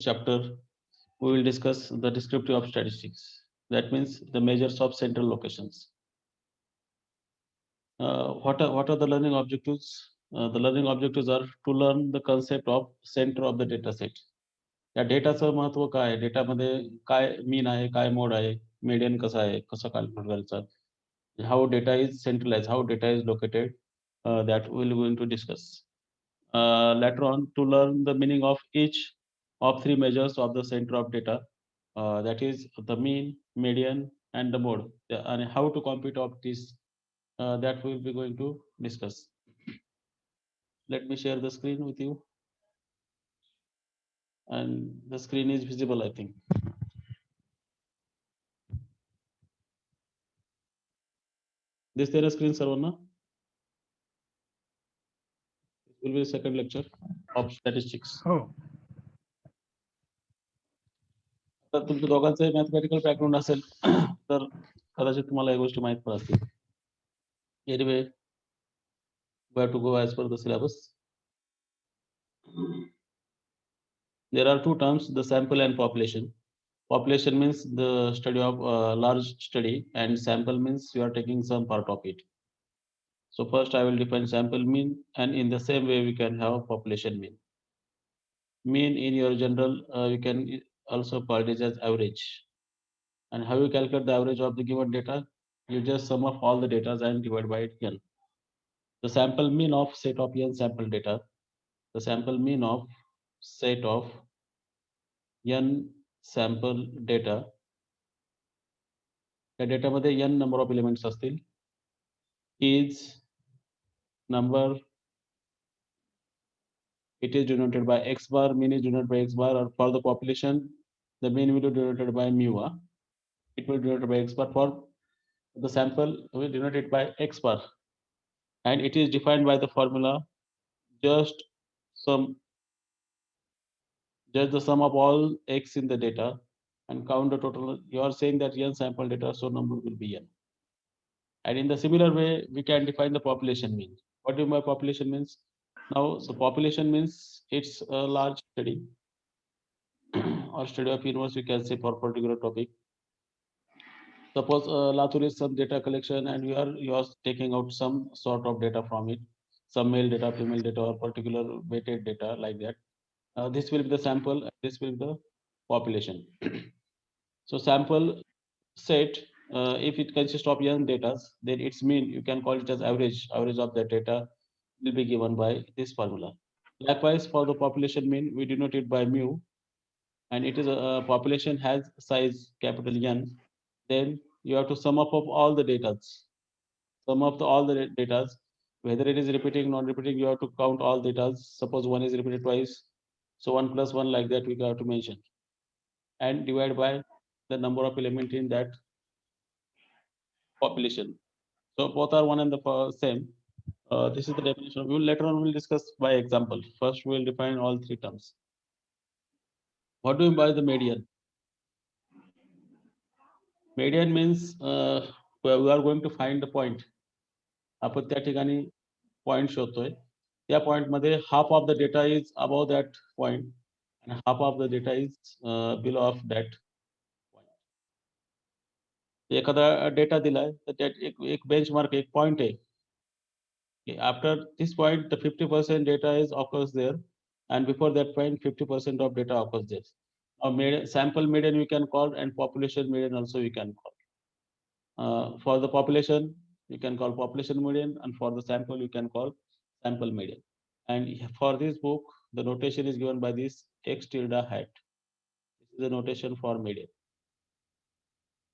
chapter, we will discuss the descriptive of statistics. That means the measures of central locations. What are the learning objectives? The learning objectives are to learn the concept of center of the data set. या डेटाचं महत्व काय आहे, डेटामध्ये काय mean आहे, काय mode आहे, median कसं आहे, कसं कॅल्क्युलेट करायचं, how data is centralise, how data is located, that we'll going to discuss. Later on, to learn the meaning of each of three measures of the center of data, that is the mean, median, and the mode, and how to compute of this, that we'll be going to discuss. Let me share the screen with you, and the screen is visible, I think. This there screen सर्वांना? This will be the second lecture of statistics. हो. तर तुमच्या दोघांचं mathematical background असेल तर कदाचित तुम्हाला या गोष्टी माहित पण असतील. Anyway, we have to go as per the syllabus. There are two terms, the sample and population. Population means the study of large study, and sample means you are taking some part of it. So first I will define sample mean, and in the same way we can have population mean. Mean in your general, you can also call it as average. And how you calculate the average of the given data? You just sum of all the data and divide by n. The sample mean of set of n sample data. The sample mean of set of n sample data. त्या डेटामध्ये n number of elements असतील. Is number, it is denoted by x bar, mean is denoted by x bar, or for the population, the mean will be denoted by mu. It will be denoted by x bar. For the sample, we will denote it by x bar, and it is defined by the formula just the sum of all x in the data and count the total. You are saying that n sample data, so number will be n. And in the similar way, we can define the population mean. What do you mean by population means? Now, the population means it's a large study or study of universe, you can say, for particular topic. Suppose Latur is some data collection, and you are taking out some sort of data from it, some male data, female data, or particular weighted data like that. This will be the sample, and this will be the population. So sample set, if it consists of n data, then its mean you can call it as average. Average of that data will be given by this formula. Likewise, for the population mean, we denote it by mu, and it is a population has size capital N. Then you have to sum up of all the data. Sum of all the data, whether it is repeating, non-repeating, you have to count all data. Suppose one is repeated twice, so 1 plus 1 like that we have to mention, and divide by the number of element in that population. So both are one and the same. This is the definition. We will later on we'll discuss by example. First we will define all three terms. What do you mean by the median? Median means we are going to find the point. आपण त्या ठिकाणी point शोधतोय. त्या point मध्ये half of the data is above that point and half of the data is below of that point. एखादा data दिलाय तर त्यात एक बेंचमार्क, एक पॉइंट आहे. After this point, the 50% data is occurs there, and before that point, 50% of data occurs there. Now, sample median we can call, and population median also we can call. For the population, you can call population median, and for the sample, you can call sample median. And for this book, the notation is given by this x tilde hat. This is the notation for median.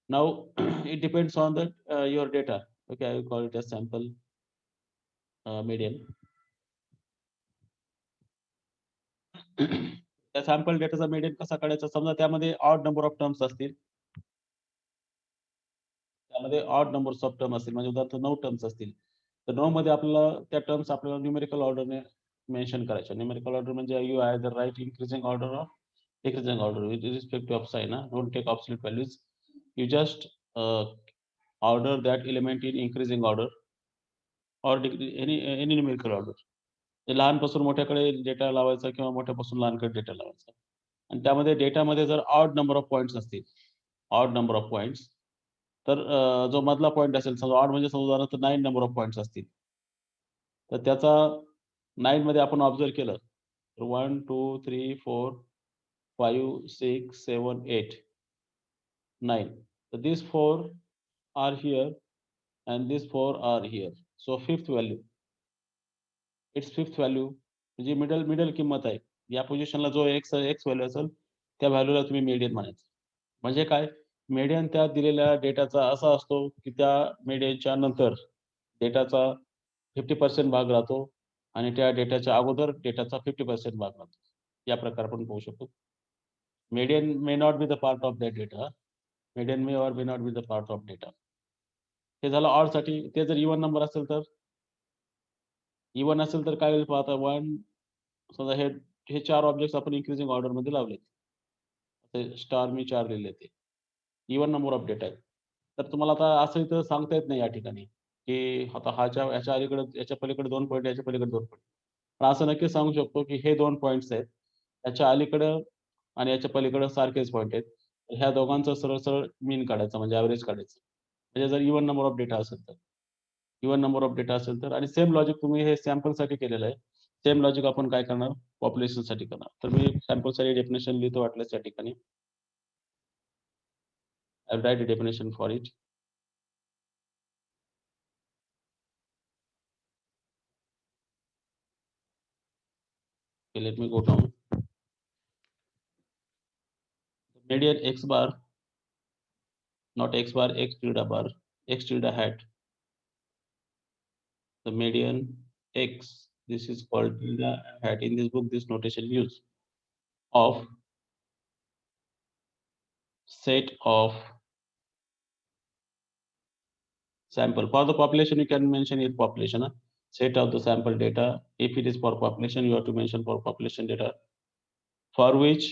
Now, it depends on the your data. Okay, I will call it as sample median. त्या sample डेटाचा median कसा काढायचा? समजा त्यामध्ये odd number of terms असतील, त्यामध्ये odd numbers of term असतील, म्हणजे उदाहरणार्थ 9 टर्म्स असतील, तर 9 मध्ये आपल्याला त्या टर्म्स आपल्याला न्यूमेरिकल ऑर्डरने मेन्शन करायच्या. न्यूमेरिकल ऑर्डर म्हणजे you either write increasing order or decreasing order with respect of sign. Don't take absolute values. You just order that element in increasing order or any numerical order. लहानपासून मोठ्याकडे data लावायचा किंवा मोठ्यापासून लहानकडे data लावायचा. आणि त्यामध्ये डेटामध्ये जर odd number of points असतील, odd number of points, तर जो मधला पॉईंट असेल, समजा ऑड म्हणजे समजा तर 9 नंबर ऑफ पॉईंट्स असतील, तर त्याचा 9 मध्ये आपण ऑब्झर्व केलं तर 1 2 3 4 5 6 7 8 9. So these 4 are here and these 4 are here. So fifth value, its fifth value म्हणजे मिडल किंमत आहे. या पोझिशनला जो एक्स व्हॅल्यू असेल त्या व्हॅल्यूला तुम्ही मीडियन म्हणायचं. म्हणजे काय, मीडियन त्या दिलेल्या डेटाचा असा असतो की त्या मीडियनच्या नंतर डेटाचा 50% भाग राहतो आणि त्या डेटाच्या अगोदर डेटाचा 50% भाग राहतो. या प्रकारे आपण पाहू शकतो. Median may not be the part of that data. Median may or may not be the part of data. हे झालं ऑड साठी. ते जर इव्हन नंबर असेल तर काय होईल पाहता, 1 समजा हे 4 ऑब्जेक्ट्स आपण इन्क्रीजिंग ऑर्डर मध्ये लावले. स्टार मी 4 लिहिले ते. इव्हन नंबर ऑफ डेटा आहे. तर तुम्हाला आता असं इथं सांगता येत नाही या ठिकाणी, की आता याच्या अलीकडे याच्या पलीकडे 2 पॉईंट, याच्या पलीकडे 2 पॉईंट. पण असं नक्कीच सांगू शकतो, की हे 2 पॉईंट्स आहेत. याच्या अलीकडं आणि याच्या पलीकडं सारखेच पॉईंट आहेत. ह्या दोघांचा सरळ मीन काढायचा म्हणजे एव्हरेज काढायचं. म्हणजे जर इव्हन नंबर ऑफ डेटा असेल तर. इव्हन नंबर ऑफ डेटा असेल तर आणि सेम लॉजिक तुम्ही हे सॅम्पलसाठी केलेलं आहे. सेम लॉजिक आपण काय करणार, पॉप्युलेशनसाठी करणार. तर मी सॅम्पलसाठी डेफिनेशन लिहितो वाटल्यास या ठिकाणी. I will write a definition for it. Okay, let me go down. Median x bar, not x bar, x tilde bar, x tilde hat. The median x, this is called tilde hat. In this book, this notation used of set of sample. For the population, you can mention it population. Set of the sample data. If it is for population, you have to mention for population data, for which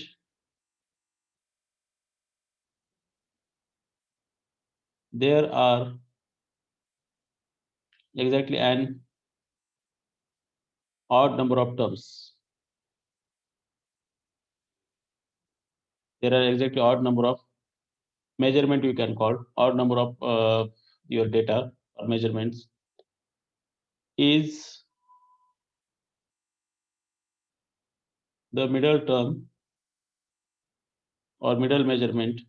there are exactly an odd number of terms. There are exactly odd number of measurement, you can call odd number of your data or measurements is the middle term or middle measurement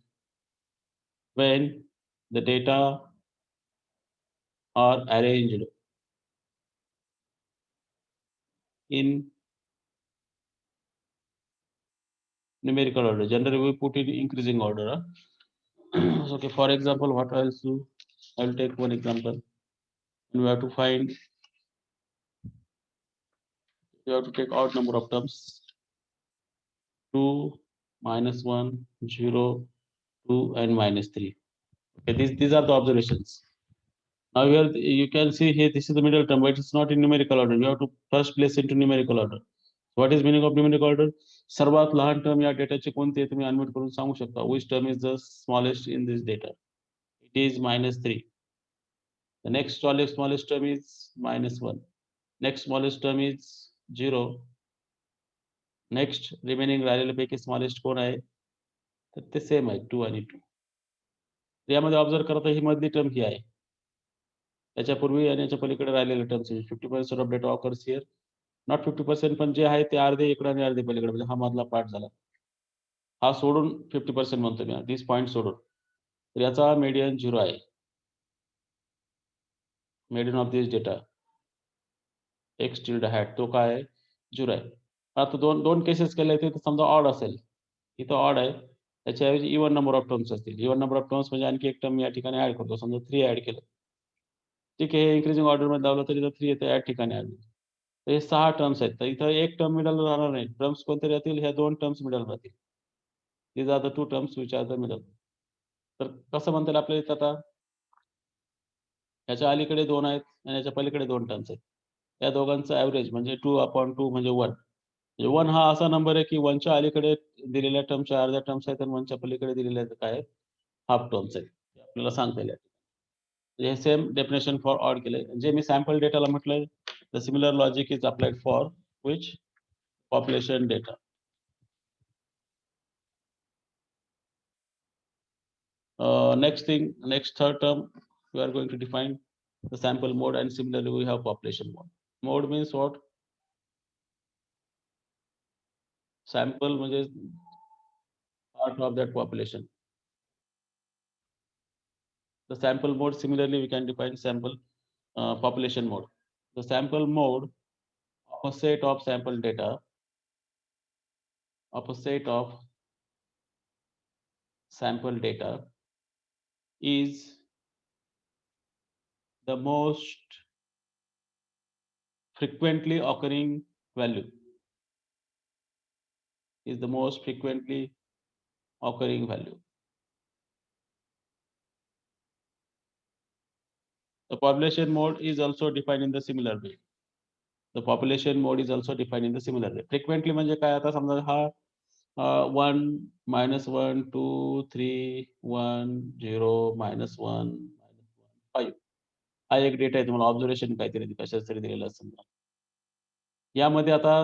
when the data are arranged in numerical order. Generally, we put in increasing order. So, okay, for example, what I'll do, I'll take one example. And we have to find, you have to take odd number of terms. 2, -1, 0, 2, and -3. Okay, these are the observations. Now here you can see here this is the middle term, but it's not in numerical order. You have to first place into numerical order. What is meaning of numerical order? सर्वात लहान term या डेटाचे कोणते तुम्ही unmute करून सांगू शकता. Which term is the smallest in this data? It is -3. The next smallest term is -1. Next smallest term is 0. Next remaining राहिलेल्यापैकी smallest कोण आहे? तर ते सेम आहे 2 आणि 2. यामध्ये ऑब्झर्व करता ही मधली टर्म ही आहे. त्याच्यापूर्वी आणि याच्या पलीकडे राहिलेले terms 50% of data occurs here. Not 50%, पण जे आहे ते अर्धे इकडे आणि अर्धे पलीकडे, म्हणजे हा मधला पार्ट झाला. हा सोडून 50% म्हणतो मी, दिस पॉईंट सोडून. तर याचा मीडियन 0 आहे. Median of this data x tilde hat तो काय आहे, 0 आहे. आता दोन केसेस केले ते समजा ऑड असेल, इथं ऑड आहे, त्याच्याऐवजी इव्हन नंबर ऑफ टर्म्स असतील. इव्हन नंबर ऑफ टर्म्स म्हणजे आणखी एक टर्म या ठिकाणी ऍड करतो. समजा 3 ऍड केलं, ठीक आहे, इन्क्रीजिंग ऑर्डर मध्ये लावलं तरी 3 येतं या ठिकाणी ऍड. तर हे 6 टर्म्स आहेत. तर इथं एक टर्म मिडल राहणार नाही. टर्म्स कोणते राहतील, ह्या 2 टर्म्स मिडल राहतील. These are the 2 terms which are the middle. तर कसं म्हणता येईल आपल्याला इथं आता, याच्या अलीकडे 2 आहेत आणि याच्या पलीकडे 2 टर्म्स आहेत. या दोघांचं ऍव्हरेज म्हणजे 2/2 म्हणजे 1. म्हणजे 1 हा असा नंबर आहे की 1 च्या अलीकडे दिलेल्या टर्मच्या अर्ध्या टर्म्स आहेत आणि 1 च्या पलीकडे दिलेल्या काय आहेत, हाफ टर्म्स आहेत. आपल्याला सांगता येईल. हे सेम डेफिनेशन फॉर ऑड केलंय. जे मी सॅम्पल डेटाला म्हटलंय, the similar logic is applied for which, population data. Next thing, next third term, we are going to define the sample mode, and similarly we have population mode. Mode means what? Sample means part of that population. The sample mode, similarly we can define sample population mode. The sample mode of a set of sample data, of a set of sample data, is the most frequently occurring value, is the most frequently occurring value. The population mode is also defined in the similar way. The population mode is also defined in the similar way. Frequently म्हणजे काय, आता समजा हा 1 -1 2 3 1 0 -1 -1 5 हा एक data आहे, तुम्हाला observation काहीतरी कशाच तरी दिलेलं असेल. यामध्ये आता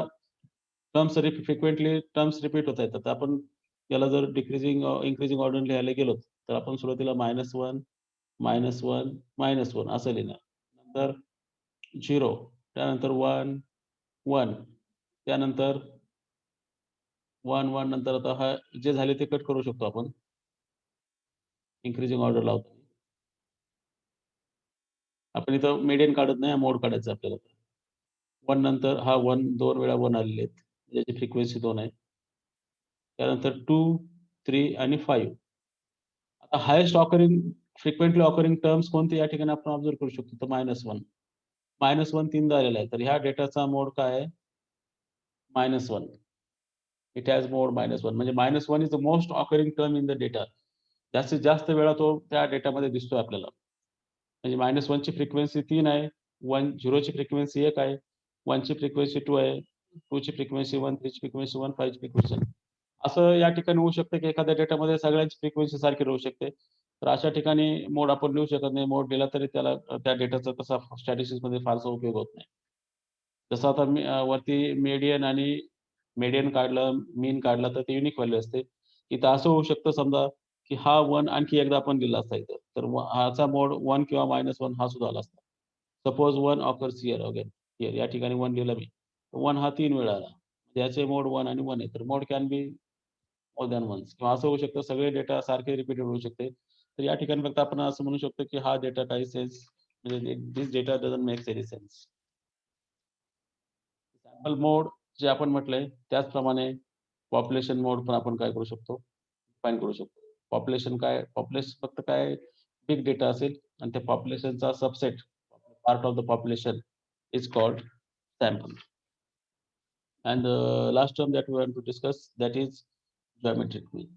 टर्म्स फ्रिक्वेंटली टर्म्स रिपीट होत आहेत. तर आपण याला जर डिक्रीजिंग इन्क्रीजिंग ऑर्डर लिहायला गेलो, तर आपण सुरुवातीला -1 -1 -1 असं लिहिणार. नंतर 0, त्यानंतर 1 1, त्यानंतर 1 1 नंतर आता हा जे झाले ते कट करू शकतो आपण. इन्क्रीजिंग ऑर्डर लावतो. आपण इथं मीडियन काढत नाही, मोड काढायचा आपल्याला. 1 नंतर हा 1 2 वेळा 1 आलेले आहेत. ज्याची फ्रिक्वेन्सी 2 आहे. त्यानंतर 2, 3 आणि 5. आता highest occurring frequently occurring terms कोणते या ठिकाणी आपण ऑब्झर्व्ह करू शकतो, तर -1. -1 तीनदा आलेला आहे. तर ह्या डेटाचा मोड काय आहे? -1. इट हॅज मोड -1 म्हणजे -1 is the most occurring term in the data. जास्तीत जास्त वेळा तो त्या डेटामध्ये दिसतोय आपल्याला. म्हणजे -1 ची फ्रिक्वेन्सी 3 आहे. 0 ची फ्रिक्वेन्सी 1 आहे. 1 ची फ्रिक्वेन्सी 2 आहे. 2 ची फ्रिक्वेन्सी 1, 3 ची फ्रिक्वेन्सी 1, 5 ची फ्रिक्वेन्सी 1. असं या ठिकाणी होऊ शकतं, की एखाद्या डेटामध्ये सगळ्यांची फ्रिक्वेन्सी सारखी राहू शकते. तर अशा ठिकाणी मोड आपण लिहू शकत नाही. मोड लिहिला तरी त्याला त्या डेटाचा तसा स्टॅटिस्टिक्समध्ये फारसा उपयोग होत नाही. जसं आता मी वरती मीडियन आणि मीडियन काढलं, मीन काढला तर ते युनिक व्हॅल्यू असते. इथं असं होऊ शकतं समजा, की हा 1 आणखी एकदा आपण लिहिला असता इथं. तर ह्याचा मोड 1 किंवा -1 हा सुद्धा आला असता. Suppose 1 occurs here again. Here या ठिकाणी 1 लिहिला मी. 1 हा 3 वेळा आला. याचे मोड 1 आणि 1 आहे. तर mode can be more than once किंवा असं होऊ शकतं सगळे डेटा सारखे रिपीटेड होऊ शकते. तर या ठिकाणी फक्त आपण असं म्हणू शकतो, की हा डेटा काही सेन्स म्हणजे this data doesn't make any sense. Sample mode जे आपण म्हटलंय त्याचप्रमाणे पॉप्युलेशन मोड पण आपण काय करू शकतो? डिफाईन करू शकतो. पॉप्युलेशन काय? पॉप्युलेशन फक्त काय बिग डेटा असेल आणि त्या पॉप्युलेशनचा subset part of the population is called sample. And the last term that we want to discuss, that is geometric mean.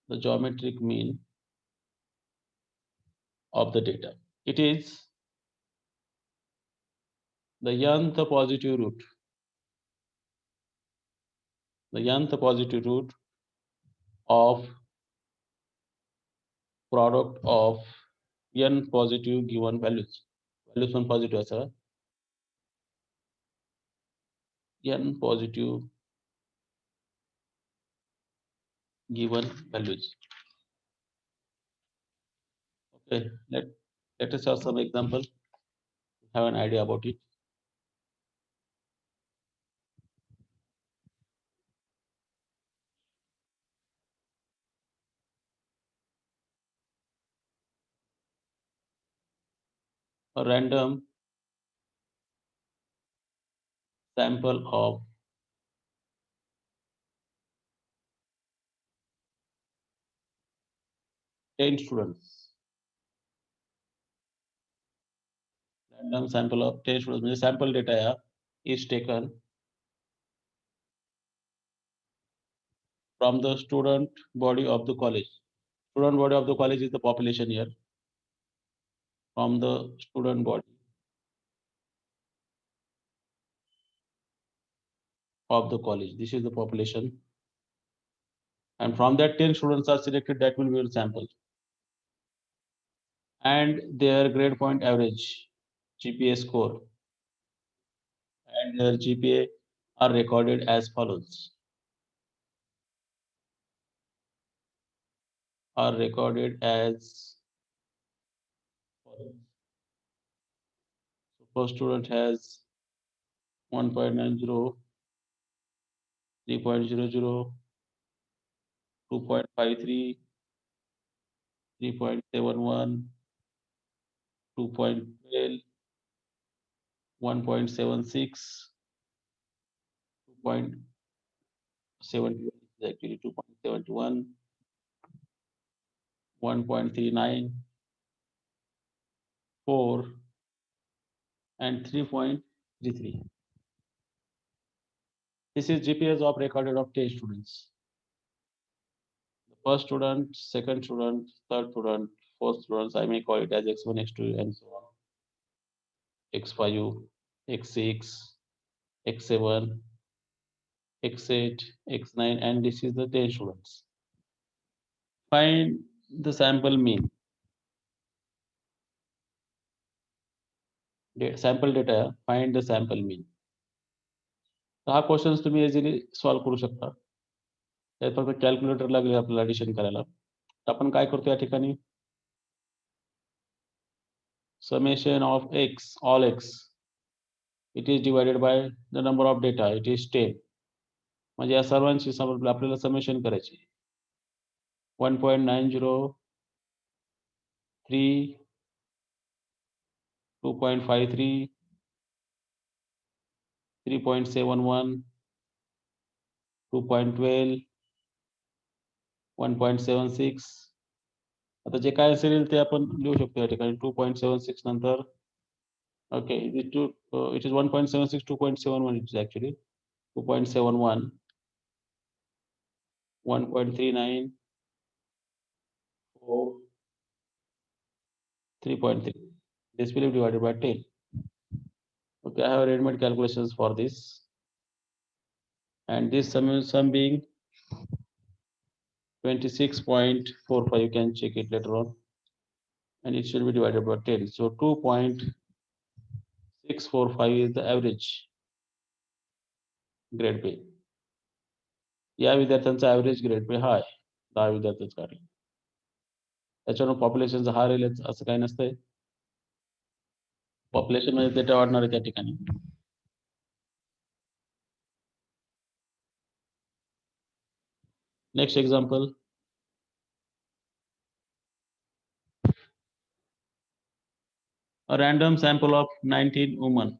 The geometric mean of the data. It is the nth positive root. The nth positive root of product of n positive given values. Values one positive असावा. n positive given values. Okay, let us have some example. Have an idea about it. A random sample of 10 students. Random sample of 10 students म्हणजे sample data is taken from the student body of the college. Student body of the college is the population here. From the student body of the college, this is the population. And from that 10 students are selected, that will be your sample. And their grade point average, GPA score, and their GPA are recorded as follows. Are recorded as follows. So first student has 1.90, 3.00, 2.53, 3.71, 2.12, 1.76, 2.71, actually 2.71, 1.39, 4, and 3.33. This is GPAs of recorded of 10 students. The first student, second student, third student, fourth students, I may call it as X1, X2, and so on. X5, X6, X7, X8, X9, and this is the 10 students. Find the sample mean. Sample data, find the sample mean. तर हा question तुम्ही easily solve करू शकता. त्यात फक्त calculator लागेल आपल्याला addition करायला. तर आपण काय करतो या ठिकाणी summation of x, all x, it is divided by the number of data, it is 10. म्हणजे या सर्वांची आपल्याला समेशन करायची. 1.90, 3, 2.53, 3.71, 2.12, 1.76. आता जे काय असेल ते आपण लिहू शकतो या ठिकाणी 2.76 नंतर okay it is 1.76, 2.71 it is actually 2.71, 1.39, 4, 3.3. This will be divided by 10. Okay, I have ready-made calculations for this, and this sum being 26.45. You can check it later on, and it should be divided by 10. So 2.645 is the average grade pay. या विद्यार्थ्यांचा average grade pay हाय 10 विद्यार्थ्यांसाठी. त्याच्यावर पॉप्युलेशनचा हा राहील असं काही नसतंय. Population मध्ये data वाढणार आहे त्या ठिकाणी. Next example. A random sample of 19 women.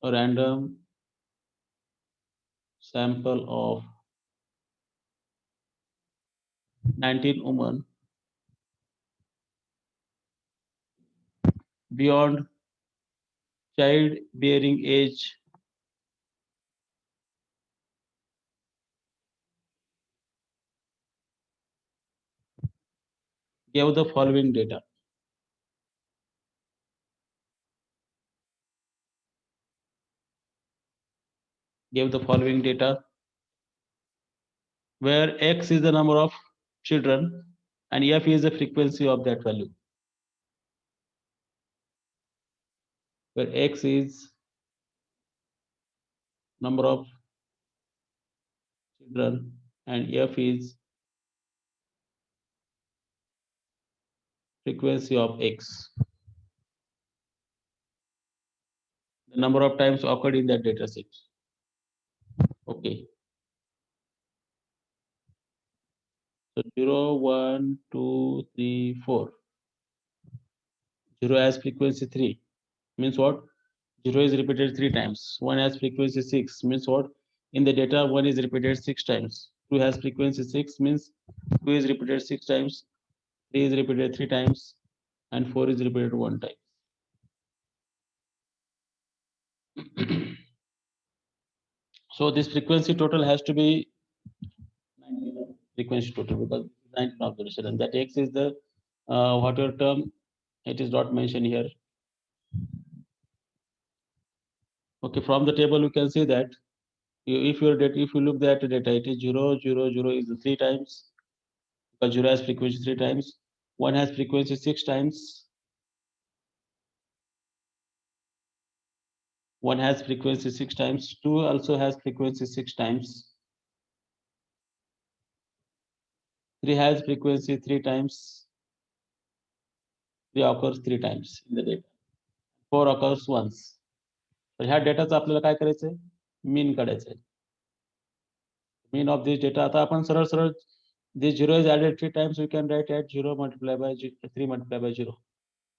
A random sample of 19 women beyond childbearing age gave the following data. Gave the following data where X is the number of children and F is the frequency of that value. Where X is number of children and F is frequency of X. The number of times occurred in that data set. Okay. So 0, 1, 2, 3, 4. 0 has frequency 3. Means what? 0 is repeated 3 times. 1 has frequency 6. Means what? In the data, 1 is repeated 6 times. 2 has frequency 6. Means 2 is repeated 6 times. 3 is repeated 3 times. And 4 is repeated 1 time. So this frequency total has to be 19 frequency total because 19 observation, and that X is the whatever term it is not mentioned here. Okay, from the table you can see that if you look at the data, it is 0, 0, 0 is 3 times because 0 has frequency 3 times. 1 has frequency 6 times. 1 has frequency 6 times, 2 also has frequency 6 times, 3 has frequency 3 times, 3 occurs 3 times in the data, 4 occurs once. तर ह्या डेटाचं आपल्याला काय करायचंय, mean काढायचंय. Mean of this data. आता आपण सरळ सरळ this 0 is added 3 times, we can write at 0 multiplied by 3 multiplied by 0.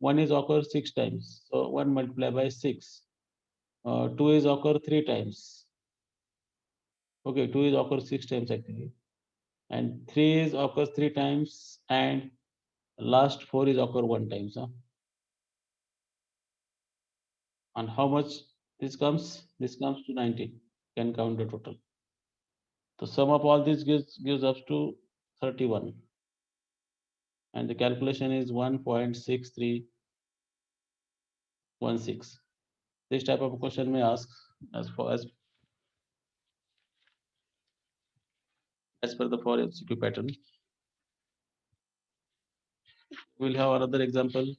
1 is occur 6 times, so 1 multiplied by 6. 2 is occur 3 times. Okay, 2 is occur 6 times actually, and 3 is occurs 3 times, and last 4 is occur 1 times. And how much this comes? This comes to 19. Can count the total. The sum of all this gives us to 31, and the calculation is 1.6316. This type of question may ask as per the for MCQ pattern. We'll have another example.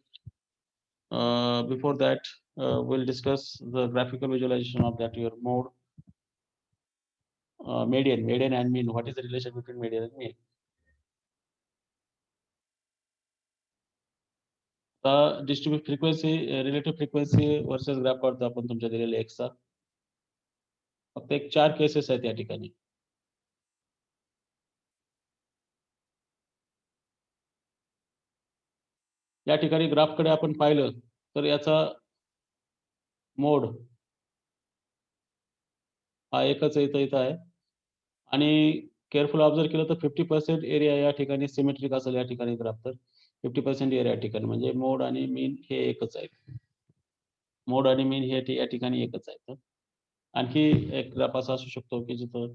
Before that, we'll discuss the graphical visualization of that your mode. Median and mean. What is the relation between median and mean? Distribute frequency, relative frequency versus graph काढतो आपण तुमच्या दिलेल्या x चा. फक्त एक 4 cases आहेत या ठिकाणी. या ठिकाणी ग्राफ कडे आपण पाहिलं तर याचा मोड हा एकच इथं आहे, आणि केअरफुल ऑब्झर्व केलं तर 50% एरिया या ठिकाणी सिमेट्रिक असेल या ठिकाणी ग्राफ, तर 50% एरिया या ठिकाणी म्हणजे मोड आणि मीन हे एकच आहे. मोड आणि मीन हे या ठिकाणी एकच आहे. आणखी एक ग्राफ असा असू शकतो की जिथं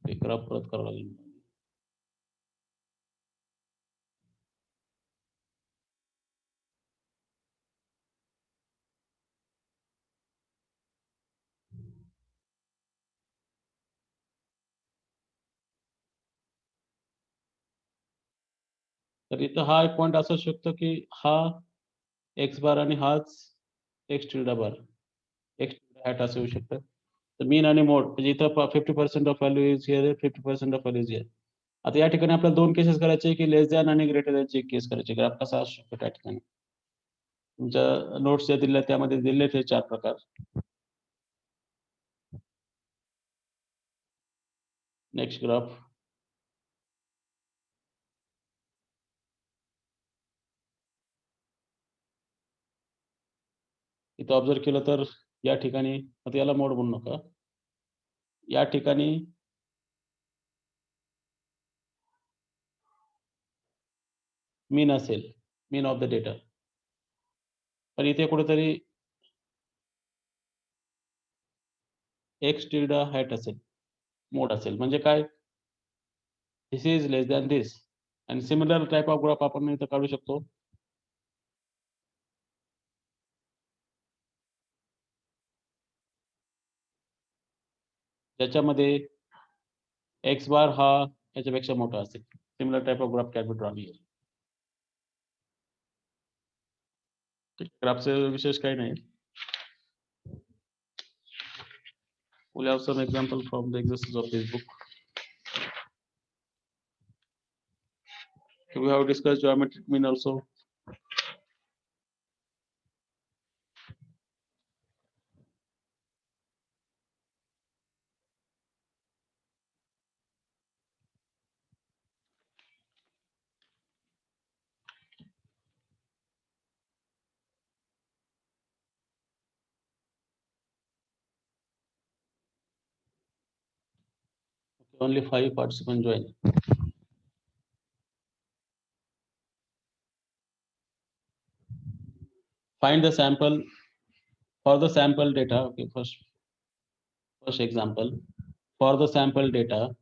एक ग्राफ परत करावं लागेल. तर इथं हा एक पॉइंट असू शकतो की हा एक्स बार आणि हाच एक्स टिल्डा बार, एक्स हॅट असं होऊ शकतं. तर मीन आणि मोड म्हणजे इथं 50% of value is here, 50% of value is here. आता या ठिकाणी आपल्याला 2 केसेस करायचे की लेस दॅन आणि ग्रेटर दॅनची एक केस करायची. ग्राफ कसा असू शकतो त्या ठिकाणी तुमच्या नोट्स ज्या दिल्या त्यामध्ये दिले ते 4 प्रकार. Next graph. इथं ऑब्झर्व केलं तर या ठिकाणी आता याला मोड म्हणू नका. या ठिकाणी मीन असेल, मीन ऑफ द डेटा. पण इथे कुठेतरी एक्स टिल्डा हॅट असेल, मोड असेल. म्हणजे काय? This is less than this. आणि सिमिलर टाइप ऑफ ग्राफ आपण इथं काढू शकतो. ज्याच्यामध्ये एक्स बार हा याच्यापेक्षा मोठा असेल. Similar type of graph can be drawn here. ग्राफचं विशेष काही नाही. We'll have some example from the exercises of this book. We have discussed geometric mean also. Only 5 participants join. Find the sample for the sample data. Okay, first example. For the sample data,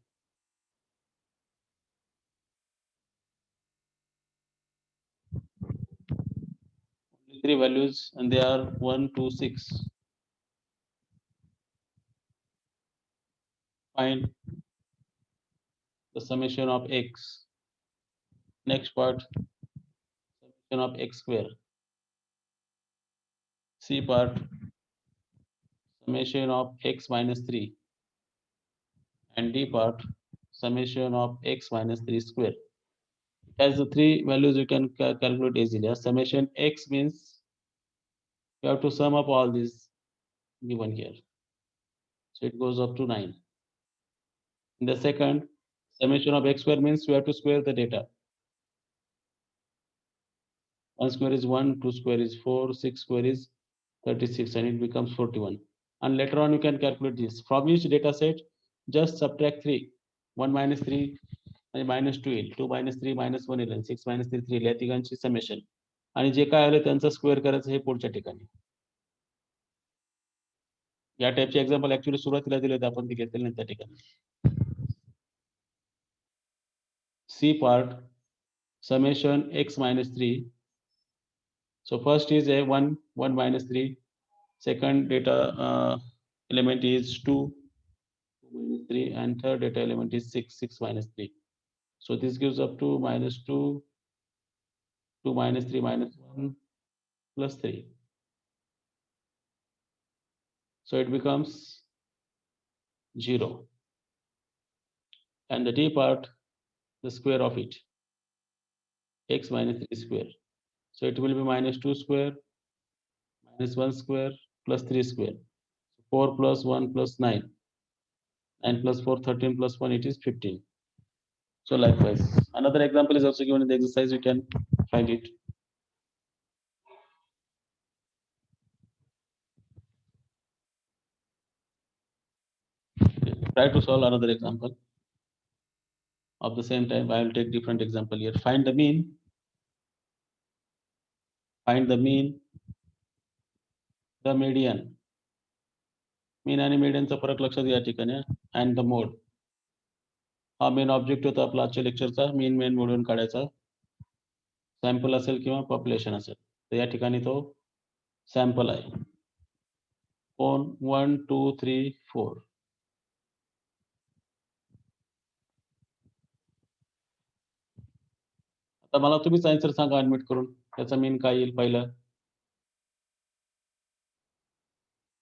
three values, and they are 1, 2, 6. Find the summation of x. Next part, summation of x square. C part, summation of x minus 3. And D part, summation of x minus 3 square. As the three values you can calculate easily. Summation x means you have to sum up all these given here. So it goes up to 9. In the second, summation of x square means you have to square the data. 1 square is 1, 2 square is 4, 6 square is 36, and it becomes 41. And later on you can calculate this. From each data set, just subtract 3. 1 minus 3 आणि -2 येईल. 2 minus 3 minus 1 येईल आणि 6 minus 3 3 येईल. या तिघांची summation आणि जे काय आलं त्यांचं स्क्वेअर करायचं हे पुढच्या ठिकाणी. या टाईपचे एक्झाम्पल ऍक्च्युअली सुरुवातीला दिले होते, आपण ते घेतलेले नाही त्या ठिकाणी. C part, summation x minus 3. So first is a 1, 1 minus 3. Second data element is 2, 2 minus 3, and third data element is 6, 6 minus 3. So this gives up to -2, 2 minus 3 minus 1 plus 3. So it becomes 0. And the D part, the square of it, x minus 3 square. So it will be -2 square, -1 square, plus 3 square. 4 plus 1 plus 9. 9 plus 4, 13 plus 1, it is 15. So likewise, another example is also given in the exercise, you can find it. Try to solve another example. Of the same time, I will take different example here. Find the mean. Find the mean, the median. Mean आणि median चा फरक लक्षात घ्या या ठिकाणी. And the mode. हा main object होता आपला आजच्या लेक्चरचा. मीन मोडून काढायचा. सॅम्पल असेल किंवा पॉप्युलेशन असेल. तर या ठिकाणी तो सॅम्पल आहे. 1, 2, 3, 4. आता मला तुम्हीच आन्सर सांगा अनम्यूट करून. त्याचा मीन काय येईल पहिलं.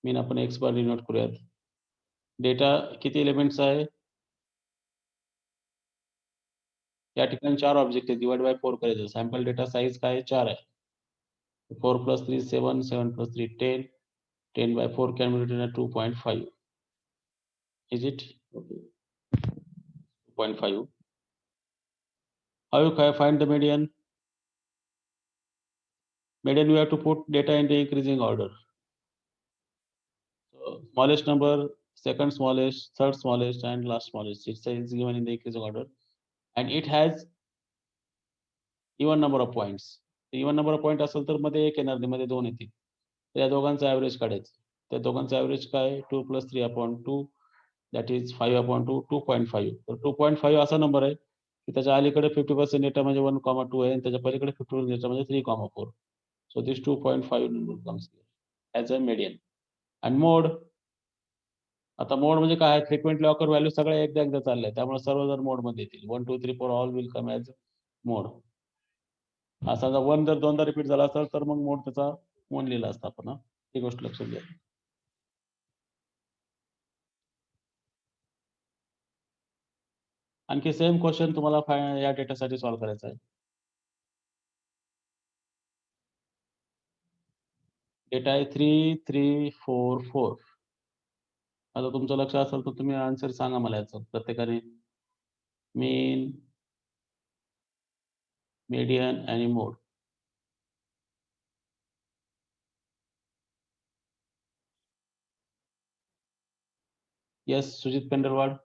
मीन आपण एक्स बार डिनोट करूयात. डेटा किती एलिमेंट्स आहे. या ठिकाणी 4 ऑब्जेक्ट आहे. डिवाइड बाय 4 करायचं. सॅम्पल डेटा साईज काय 4 आहे. 4 plus 3 7, 7 plus 3 10, 10 by 4 can be written at 2.5. Is it? Okay. 2.5. How you find the median? Median, you have to put data in the increasing order. So smallest number, second smallest, third smallest, and last smallest. It is given in the increasing order, and it has even number of points. Even number of points असेल तर मध्ये एक येणार नाही, मध्ये 2 येतील. तर या दोघांचा ॲव्हरेज काढायचं. त्या दोघांचा ॲव्हरेज काय 2 + 3/2, that is 5/2, 2.5. तर 2.5 असा नंबर आहे की त्याच्या अलीकडे 50% डेटा म्हणजे 1,2 आहे आणि त्याच्या पलीकडे 50% डेटा म्हणजे 3,4. So this 2.5 number comes here as a median. And mode, आता मोड म्हणजे काय, फ्रिक्वेंटली ऑकर व्हॅल्यू सगळ्या एकदा चालल्या, त्यामुळे सर्व जर मोड मध्ये येतील. 1 2 3 4 all will come as mode. असा जर 1 जर दोनदा रिपीट झाला असेल तर मग मोड त्याचा 1 लिहिला असता आपण. ही गोष्ट लक्षात घ्या. आणखी सेम क्वेश्चन तुम्हाला या डेटासाठी सॉल्व्ह करायचा आहे. डेटा आहे 3 3 4 4. आता तुमचं लक्ष असेल तर तुम्ही आन्सर सांगा मला याचं प्रत्येकाने. मीन, मीडियन आणि मोड. येस, सुजित पेंडरवाड.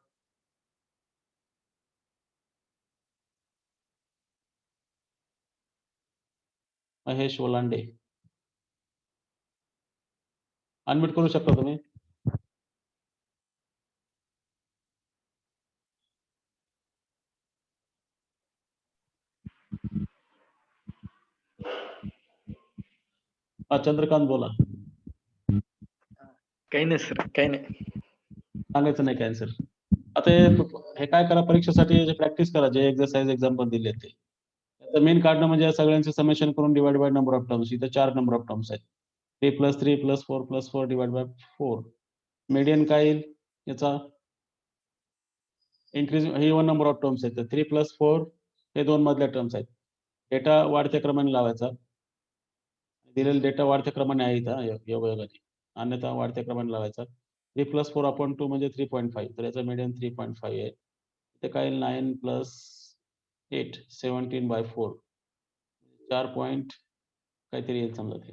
महेश ओलांडे. अनम्यूट करू शकता तुम्ही. चंद्रकांत बोला. काही नाही सर, काही नाही. सांगायचं नाही काय सर. आता हे काय करा, परीक्षेसाठी प्रॅक्टिस करा, जे एक्सरसाइज एक्झाम्पल दिले ते. मेन काढणं म्हणजे सगळ्यांचे समेशन करून divide by number of terms. इथे 4 नंबर ऑफ टर्म्स आहेत. 3 + 3 + 4 + 4 डिवाइड बाय 4. मीडियन काय येईल याचा? इन्क्रीज, हे 1 नंबर ऑफ टर्म्स आहेत. 3 + 4 हे 2 मधल्या टर्म्स आहेत. डेटा वाढत्या क्रमाने लावायचा. दिलेला डेटा वाढत्या क्रमाने आहे इथं योगायोगाने, अन्यथा वाढत्या क्रमाने लावायचा. 3 + 4/2 म्हणजे 3.5. तर याचा मीडियन 3.5 आहे. ते काय येईल? 9 + 8 17/4. 4 पॉइंट काहीतरी येईल समजा ते.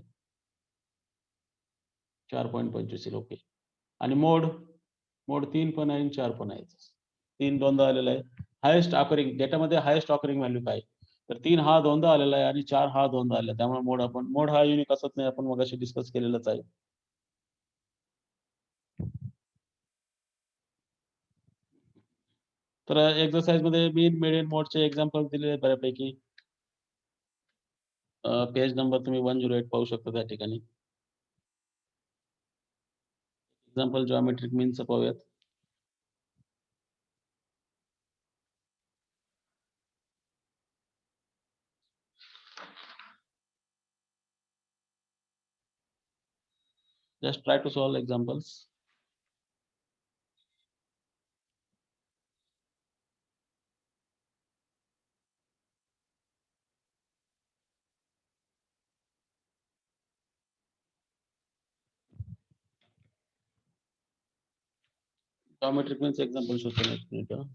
4.25 येईल. ओके. आणि मोड 3 पण आहे आणि 4 पण आहे. 3 दोनदा आलेला आहे. हायेस्ट ऑकरिंग डेटामध्ये हायेस्ट ऑकरिंग व्हॅल्यू काय? तर 3 हा दोनदा आलेला आहे आणि 4 हा दोनदा आलेला आहे. त्यामुळे मोड हा युनिक असत नाही, आपण मगाशी डिस्कस केलेलाच आहे. तर एक्सरसाइज मध्ये मीन, मीडियन, मोडचे एक्झाम्पल दिलेले आहेत बऱ्यापैकी. पेज नंबर तुम्ही 108 पाहू शकता त्या ठिकाणी. एक्झाम्पल जॉमेट्रिक मीनचं पाहूयात. Just try to solve examples. Geometric means example shows the next minute.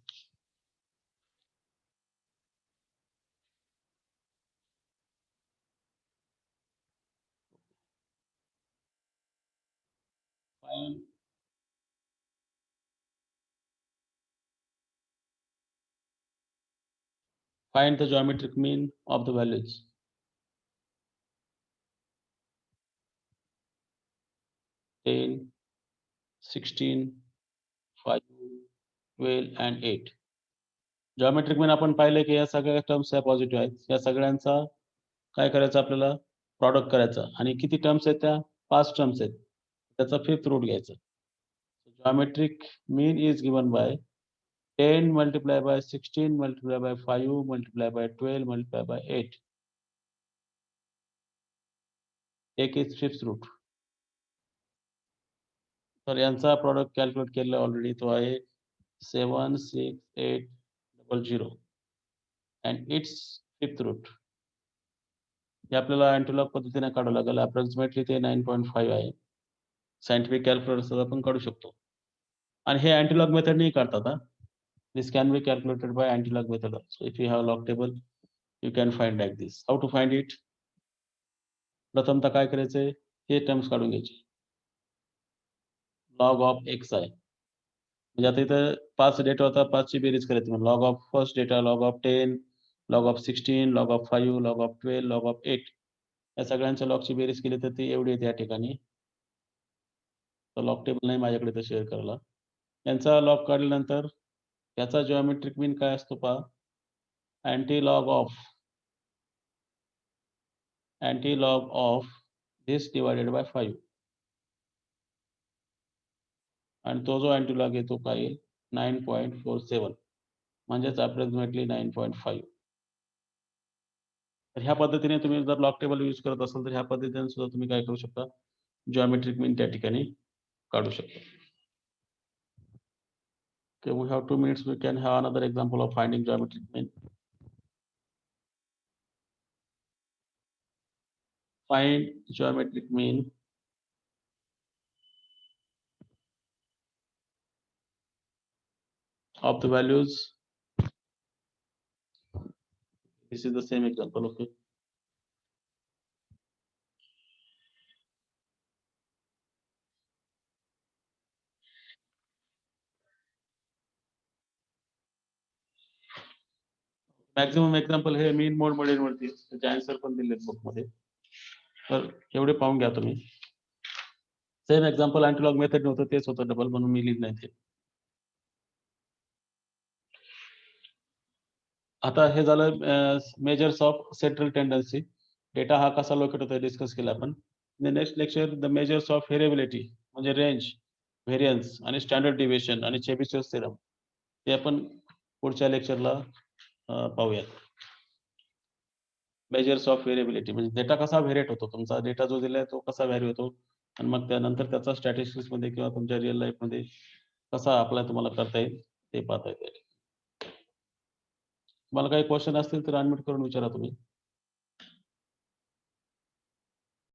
Find the geometric mean of the values. 10, 16, 5, 12 and 8. Geometric mean आपण पाहिले की या सगळ्या टर्म्स या पॉझिटिव्ह आहेत. या सगळ्यांचा काय करायचं आपल्याला? प्रॉडक्ट करायचं. आणि किती टर्म्स आहेत त्या? 5 टर्म्स आहेत. त्याचा 5th रूट घ्यायचं. Geometric mean is given by 10 multiplied by 16 multiplied by 5 multiplied by 12 multiplied by 8. एक is 5th रूट. तर यांचा प्रॉडक्ट कॅल्क्युलेट केलेला ऑलरेडी, तो आहे 76800 and its 5th रूट. हे आपल्याला अँटिलॉग पद्धतीने काढावं लागेल. अप्रॉक्सिमेटली ते 9.5 आहे. सायंटिफिक कॅल्क्युलेटर आपण काढू शकतो. आणि हे अँटिलॉग मेथडने काढतात. This can be calculated by antilog method. So if you have log table you can find like this. How to find it? प्रथमतः काय करायचंय? हे टर्म्स काढून घ्यायचे. लॉग ऑफ एक्स आहे. म्हणजे आता इथं 5 डेटा होता, 5 ची बेरीज करायची. म्हणजे log of first data, log of 10, log of 16, log of 5, log of 12, log of 8. या सगळ्यांच्या लॉगची बेरीज केली तर ती एवढी येते या ठिकाणी. तर लॉग टेबल नाही माझ्याकडे तर शेअर करायला. यांचा लॉग काढल्यानंतर याचा जिओमेट्रिक मीन काय असतो पहा? Anti log of this divided by 5. आणि तो जो अँटीलॉग आहे तो काय येईल? 9.47 म्हणजेच अप्रॉक्सिमेटली 9.5. तर ह्या पद्धतीने तुम्ही जर लॉग टेबल यूज करत असाल तर ह्या पद्धतीने सुद्धा तुम्ही काय करू शकता? जिओमेट्रिक मीन त्या ठिकाणी काढू शकता. Okay, we have 2 minutes. We can have another example of finding geometric mean. Find geometric mean of the values. This is the same example, okay. Maximum example हे मीन मोड मध्ये वरती त्याचे answer पण दिलेत बुक मध्ये. तर एवढे पाहून घ्या तुम्ही. सेम एक्झाम्पल अँटिलॉग मेथड नव्हतं, तेच होतं डबल, म्हणून मी लिहिलं नाही ते. आता हे झालं measures of central tendency. Data हा कसा लोकेट होतो डिस्कस केला आपण. In the next lecture the measures of variability म्हणजे रेंज, व्हेरियन्स आणि स्टँडर्ड डिव्हिएशन आणि चेबिशेव्स थेरम हे आपण पुढच्या लेक्चरला पाहूयात. मेजर्स ऑफ व्हेरिएबिलिटी म्हणजे डेटा कसा व्हेरिएट होतो, तुमचा डेटा जो दिलाय तो कसा व्हॅरी होतो आणि मग त्यानंतर त्याचा स्टॅटिस्टिक्समध्ये किंवा तुमच्या रिअल लाईफमध्ये कसा अप्लाय तुम्हाला करता येईल ते पाहता येईल. तुम्हाला काही क्वेश्चन असतील तर अनम्यूट करून विचारा तुम्ही.